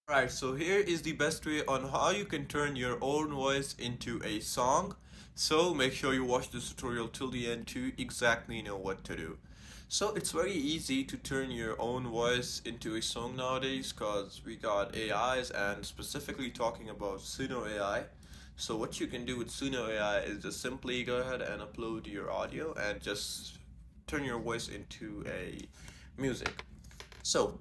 Right, so here is the best way on how you can turn your own voice into a song. So make sure you watch this tutorial till the end to exactly know what to do. So it's very easy to turn your own voice into a song nowadays because we got AIs and specifically talking about Suno AI. So what you can do with Suno AI is just simply go ahead and upload your audio and just turn your voice into a music. So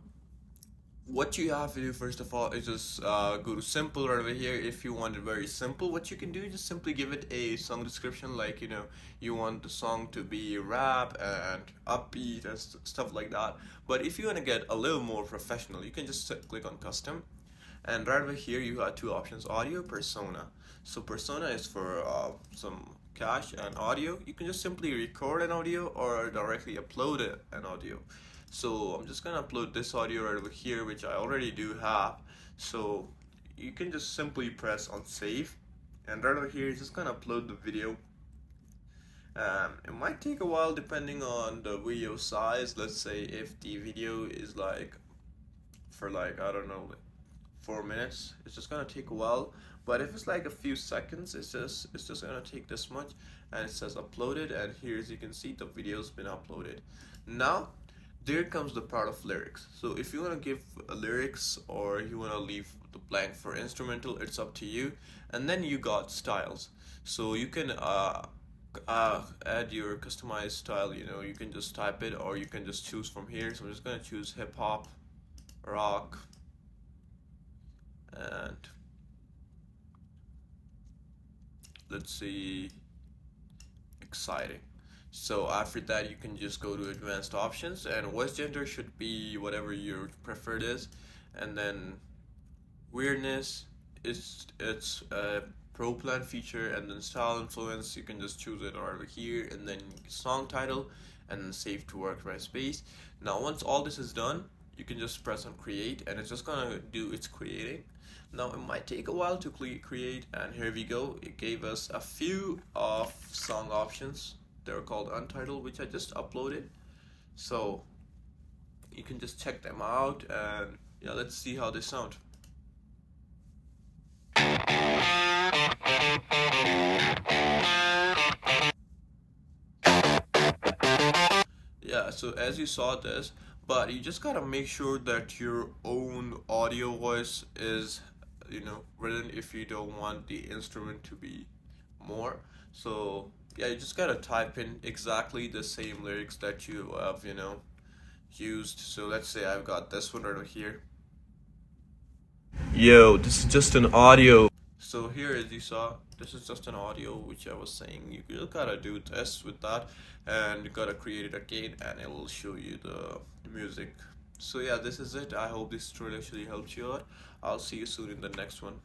what you have to do first of all is just go to simple right over here. If you want it very simple, what you can do is just simply give it a song description, like you want the song to be rap and upbeat and stuff like that. But if you want to get a little more professional, you can just click on custom, and right over here you have two options: audio, persona. So persona is for some cache, and audio you can just simply record an audio or directly upload an audio. So I'm just gonna upload this audio right over here, which I already do have. So you can just simply press on save, and right over here it's just gonna upload the video. It might take a while depending on the video size. Let's say if the video is like for like, I don't know, like 4 minutes, it's just gonna take a while. But if it's like a few seconds, it's just gonna take this much. And it says uploaded, and here as you can see the video's been uploaded. Now there comes the part of lyrics. So if you want to give lyrics or you want to leave the blank for instrumental, it's up to you. And then you got styles. So you can add your customized style. You can just type it or you can just choose from here. So I'm just gonna choose hip hop, rock, and let's see, exciting. So after that you can just go to advanced options, and voice gender should be whatever your preferred is. And then weirdness is it's a pro plan feature, and then style influence you can just choose it over here, and then song title, and then save to workspace. Now once all this is done, you can just press on create, and it's just gonna do its creating. Now it might take a while to create, and here we go. It gave us a few of song options. They're called untitled, which I just uploaded. So you can just check them out, and yeah, let's see how they sound. Yeah, so as you saw this, but you just gotta make sure that your own audio voice is, written if you don't want the instrument to be more. So yeah, you just gotta type in exactly the same lyrics that you have, used. So let's say I've got this one right over here. Yo, this is just an audio. So here, as you saw, this is just an audio, which I was saying. You just gotta do this with that, and you gotta create it again, and it will show you the music. So yeah, this is it. I hope this tutorial actually helped you out. I'll see you soon in the next one.